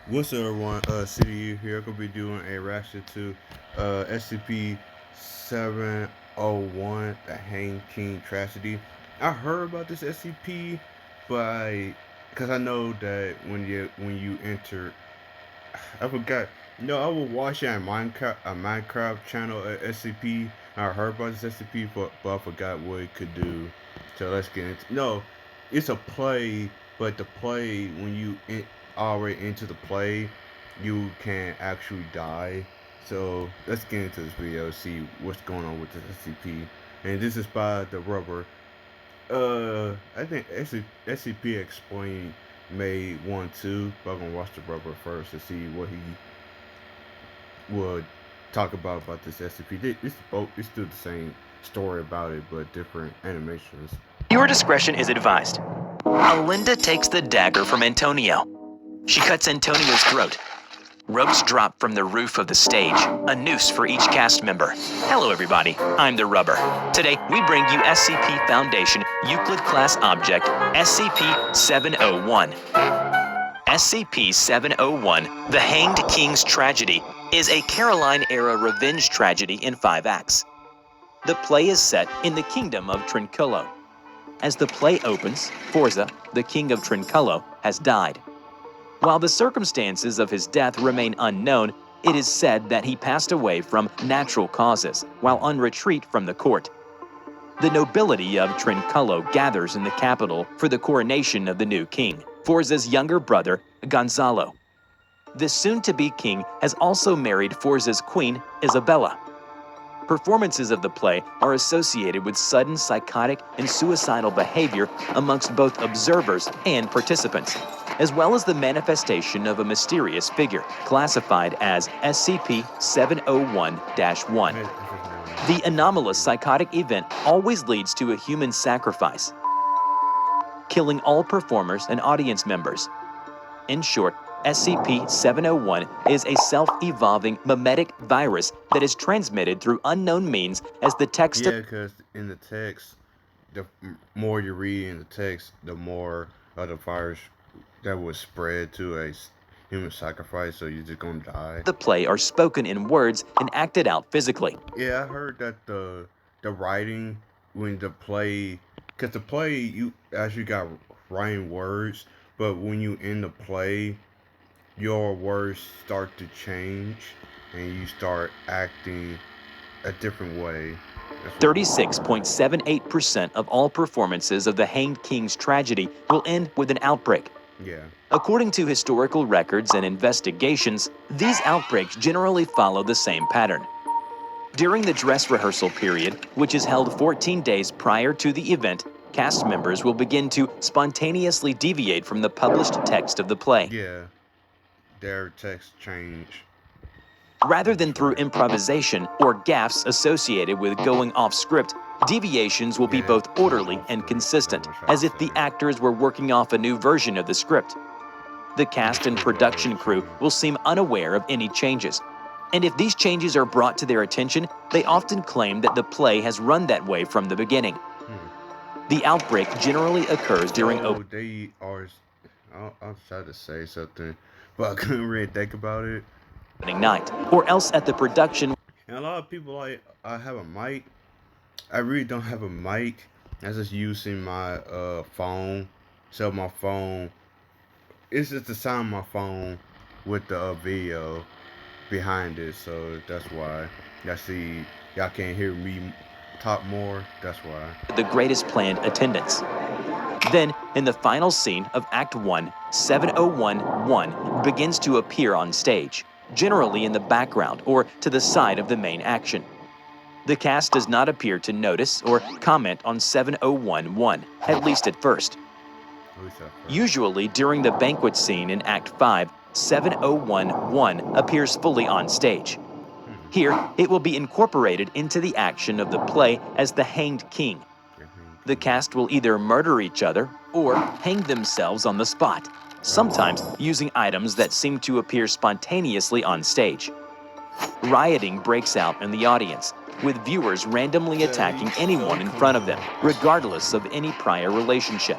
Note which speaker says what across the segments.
Speaker 1: What's up, everyone? City here. I'm gonna be doing a reaction to SCP-701, the Hang King Tragedy. I heard about this SCP, but because I know that when you enter, I forgot. No, I was watching a Minecraft channel at SCP. I heard about this SCP, but I forgot what it could do. So let's get into. No, it's a play, but the play already into the play, you can actually die. So let's get into this video, see what's going on with this SCP. And this is by the Rubber. I think SCP explained May 1 2, but I'm gonna watch the Rubber first to see what he would talk about this SCP. It's still the same story about it, but different animations.
Speaker 2: Your discretion is advised. Alinda takes the dagger from Antonio. She cuts Antonio's throat. Ropes drop from the roof of the stage, a noose for each cast member. Hello everybody, I'm the Rubber. Today we bring you SCP Foundation Euclid Class Object SCP-701. SCP-701, The Hanged King's Tragedy, is a Caroline-era revenge tragedy in 5 acts. The play is set in the kingdom of Trinculo. As the play opens, Forza, the king of Trinculo, has died. While the circumstances of his death remain unknown, it is said that he passed away from natural causes while on retreat from the court. The nobility of Trinculo gathers in the capital for the coronation of the new king, Forza's younger brother, Gonzalo. The soon-to-be king has also married Forza's queen, Isabella. Performances of the play are associated with sudden psychotic and suicidal behavior amongst both observers and participants, as well as the manifestation of a mysterious figure classified as SCP-701-1. The anomalous psychotic event always leads to a human sacrifice, killing all performers and audience members. In short, SCP-701 is a self-evolving mimetic virus that is transmitted through unknown means as the text
Speaker 1: Yeah, because in the text, the more you read in the text, the more of the virus that was spread to human sacrifice, so you're just gonna die.
Speaker 2: the play are spoken in words and acted out physically.
Speaker 1: Yeah, I heard that the writing when the play, because the play you actually got writing words, but when you end the play, your words start to change and you start acting a different way.
Speaker 2: 36.78% of all performances of the Hanged King's Tragedy will end with an outbreak.
Speaker 1: Yeah.
Speaker 2: According to historical records and investigations, these outbreaks generally follow the same pattern. During the dress rehearsal period, which is held 14 days prior to the event, cast members will begin to spontaneously deviate from the published text of the play.
Speaker 1: Yeah. Their text change.
Speaker 2: Rather than through improvisation or gaffes associated with going off script, deviations will be both orderly and consistent, as if the actors were working off a new version of the script. The cast and production crew will seem unaware of any changes, and if these changes are brought to their attention, they often claim that the play has run that way from the beginning. The outbreak generally occurs during
Speaker 1: they are. I'll try to say something, but I couldn't really think about it.
Speaker 2: opening night, or else at the production.
Speaker 1: And a lot of people like, I have a mic. I really don't have a mic. I'm just using my phone. So my phone, it's just the sound of my phone with the video behind it. So that's why. Y'all can't hear me talk more. That's why.
Speaker 2: The greatest planned attendance. Then, in the final scene of Act 1, 701-1 begins to appear on stage, generally in the background or to the side of the main action. The cast does not appear to notice or comment on 701-1, at least at first. Usually, during the banquet scene in Act 5, 701-1 appears fully on stage. Here, it will be incorporated into the action of the play as the Hanged King. The cast will either murder each other or hang themselves on the spot, sometimes using items that seem to appear spontaneously on stage. Rioting breaks out in the audience, with viewers randomly attacking anyone in front of them, regardless of any prior relationship.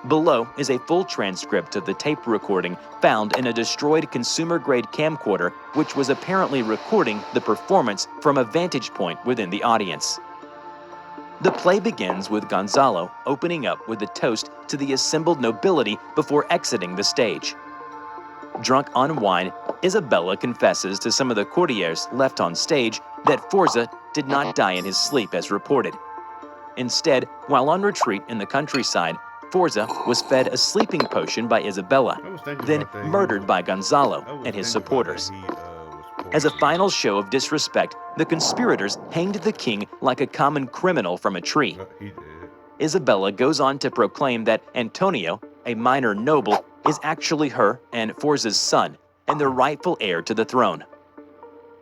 Speaker 2: Below is a full transcript of the tape recording found in a destroyed consumer-grade camcorder, which was apparently recording the performance from a vantage point within the audience. The play begins with Gonzalo opening up with a toast to the assembled nobility before exiting the stage. Drunk on wine, Isabella confesses to some of the courtiers left on stage that Forza did not die in his sleep as reported. Instead, while on retreat in the countryside, Forza was fed a sleeping potion by Isabella, then murdered by Gonzalo and his supporters. As a final show of disrespect, the conspirators hanged the king like a common criminal from a tree. Isabella goes on to proclaim that Antonio, a minor noble, is actually her and Forza's son and the rightful heir to the throne.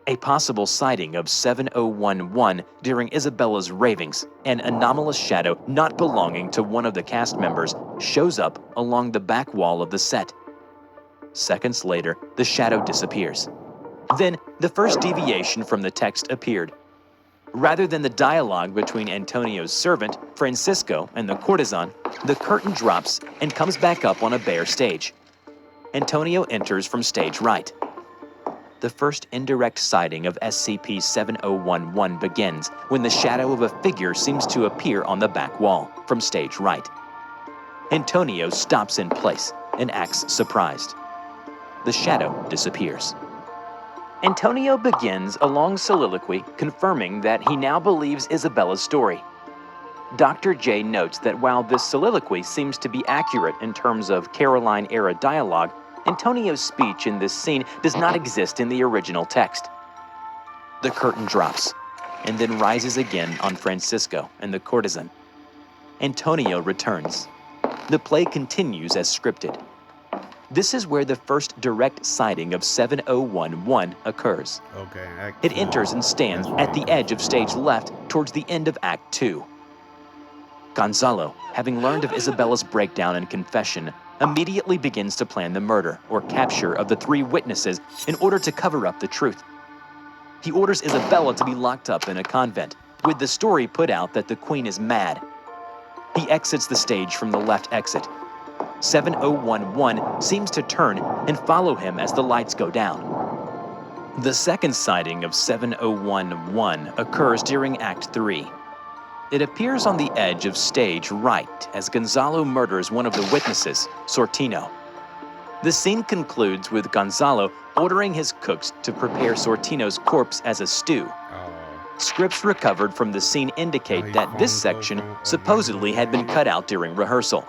Speaker 2: A possible sighting of 7011 during Isabella's ravings, an anomalous shadow not belonging to one of the cast members, shows up along the back wall of the set. Seconds later, the shadow disappears. Then, the first deviation from the text appeared. Rather than the dialogue between Antonio's servant, Francisco, and the courtesan, the curtain drops and comes back up on a bare stage. Antonio enters from stage right. The first indirect sighting of SCP-701 begins when the shadow of a figure seems to appear on the back wall, from stage right. Antonio stops in place and acts surprised. The shadow disappears. Antonio begins a long soliloquy confirming that he now believes Isabella's story. Dr. J notes that while this soliloquy seems to be accurate in terms of Caroline-era dialogue, Antonio's speech in this scene does not exist in the original text. The curtain drops, and then rises again on Francisco and the courtesan. Antonio returns. The play continues as scripted. This is where the first direct sighting of 7011 occurs. It enters and stands at the edge of stage left towards the end of Act 2. Gonzalo, having learned of Isabella's breakdown and confession, immediately begins to plan the murder or capture of the 3 witnesses in order to cover up the truth. He orders Isabella to be locked up in a convent, with the story put out that the queen is mad. He exits the stage from the left exit. 7011 seems to turn and follow him as the lights go down. The second sighting of 7011 occurs during Act 3. It appears on the edge of stage right as Gonzalo murders one of the witnesses, Sortino. The scene concludes with Gonzalo ordering his cooks to prepare Sortino's corpse as a stew. Scripts recovered from the scene indicate that this section supposedly had been cut out during rehearsal.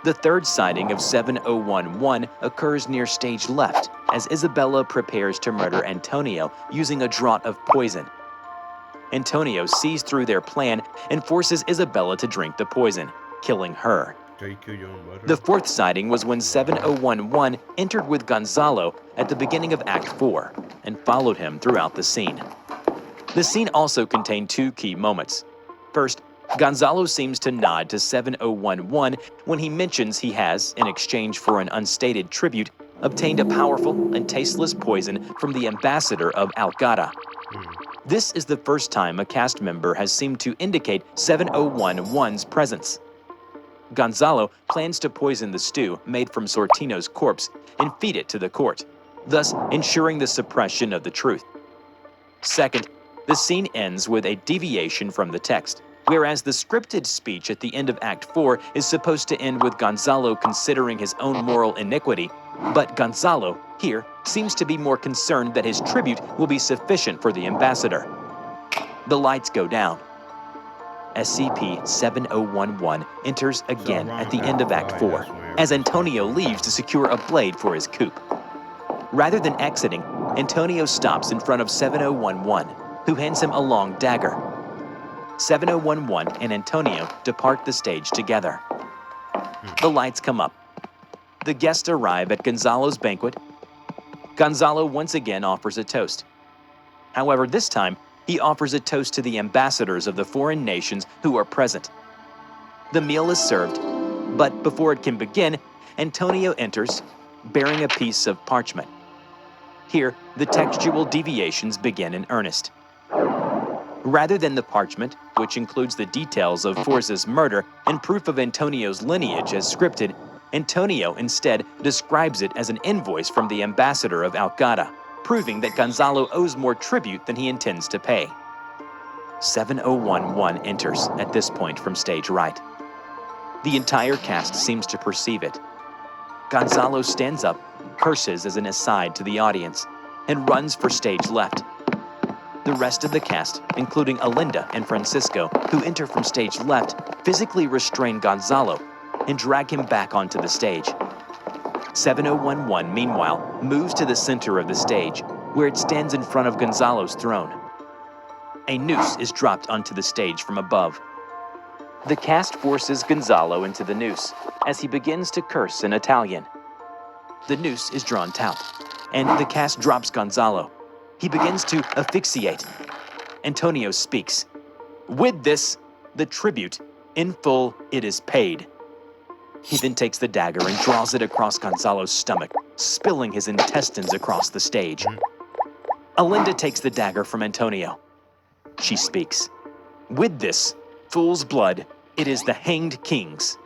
Speaker 2: The third sighting of 7011 occurs near stage left as Isabella prepares to murder Antonio using a draught of poison. Antonio sees through their plan and forces Isabella to drink the poison, killing her. The fourth sighting was when 7011 entered with Gonzalo at the beginning of Act 4 and followed him throughout the scene. The scene also contained 2 key moments. First, Gonzalo seems to nod to 7011 when he mentions he has, in exchange for an unstated tribute, obtained a powerful and tasteless poison from the ambassador of Algada. This is the first time a cast member has seemed to indicate 7011's presence. Gonzalo plans to poison the stew made from Sortino's corpse and feed it to the court, thus ensuring the suppression of the truth. Second, the scene ends with a deviation from the text, whereas the scripted speech at the end of Act 4 is supposed to end with Gonzalo considering his own moral iniquity, but Gonzalo, here, seems to be more concerned that his tribute will be sufficient for the ambassador. The lights go down. SCP-7011 enters again at the end of Act 4, as Antonio leaves to secure a blade for his coup. Rather than exiting, Antonio stops in front of 7011, who hands him a long dagger. 7011 and Antonio depart the stage together. The lights come up. The guests arrive at Gonzalo's banquet. Gonzalo once again offers a toast. However, this time, he offers a toast to the ambassadors of the foreign nations who are present. The meal is served, but before it can begin, Antonio enters, bearing a piece of parchment. Here, the textual deviations begin in earnest. Rather than the parchment, which includes the details of Forza's murder and proof of Antonio's lineage as scripted, Antonio instead describes it as an invoice from the ambassador of Alcada, proving that Gonzalo owes more tribute than he intends to pay. 7011 enters at this point from stage right. The entire cast seems to perceive it. Gonzalo stands up, curses as an aside to the audience, and runs for stage left. The rest of the cast, including Alinda and Francisco, who enter from stage left, physically restrain Gonzalo and drag him back onto the stage. 7011, meanwhile, moves to the center of the stage, where it stands in front of Gonzalo's throne. A noose is dropped onto the stage from above. The cast forces Gonzalo into the noose as he begins to curse in Italian. The noose is drawn taut, and the cast drops Gonzalo. He begins to asphyxiate. Antonio speaks. With this, the tribute, in full, it is paid. He then takes the dagger and draws it across Gonzalo's stomach, spilling his intestines across the stage. Alinda takes the dagger from Antonio. She speaks. With this, fool's blood, it is the hanged king's.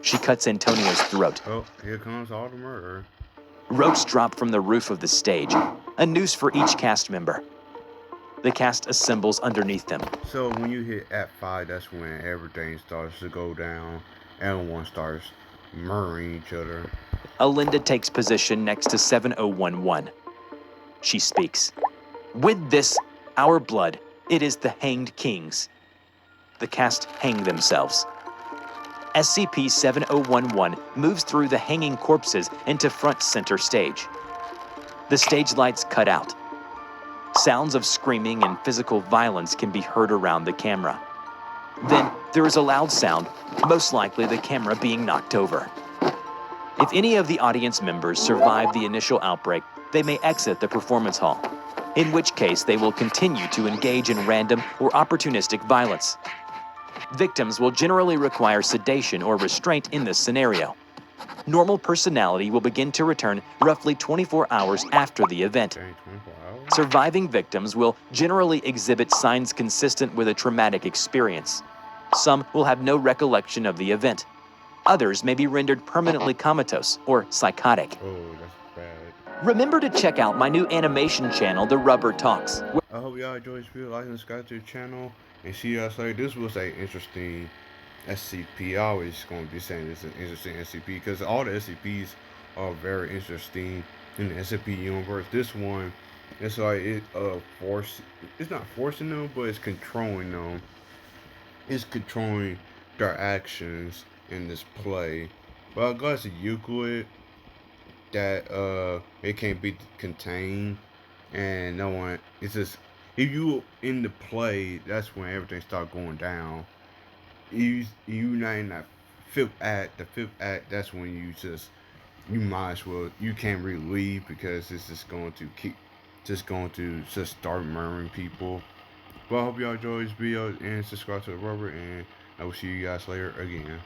Speaker 2: She cuts Antonio's throat.
Speaker 1: Oh, here comes all the murder.
Speaker 2: Ropes drop from the roof of the stage, a noose for each cast member. The cast assembles underneath them.
Speaker 1: So when you hit Act 5, that's when everything starts to go down. Everyone starts murdering each other.
Speaker 2: Alinda takes position next to 7011. She speaks. With this, our blood, it is the hanged king's. The cast hang themselves. SCP-701 moves through the hanging corpses into front center stage. The stage lights cut out. Sounds of screaming and physical violence can be heard around the camera. Then there is a loud sound, most likely the camera being knocked over. If any of the audience members survive the initial outbreak, they may exit the performance hall, in which case they will continue to engage in random or opportunistic violence. Victims will generally require sedation or restraint in this scenario. Normal personality will begin to return roughly 24 hours after the event.
Speaker 1: Dang, 24 hours?
Speaker 2: Surviving victims will generally exhibit signs consistent with a traumatic experience. Some will have no recollection of the event. Others may be rendered permanently comatose or psychotic.
Speaker 1: Oh, that's bad.
Speaker 2: Remember to check out my new animation channel, The Rubber Talks.
Speaker 1: I hope y'all enjoyed this video. Like and subscribe to the channel. And see y'all later. This was an interesting SCP. I always going to be saying it's an interesting SCP because all the SCPs are very interesting in the SCP universe. This one, it's like it's not forcing them, but it's controlling them. It's controlling their actions in this play. But I'm glad it's a Euclid that it can't be contained, and no one. It's just. If you in the play, that's when everything start going down. You not in that fifth act. The fifth act, that's when you might as well, you can't really leave because it's just going to start murdering people. But I hope y'all enjoy this video and subscribe to the Rubber, and I will see you guys later again.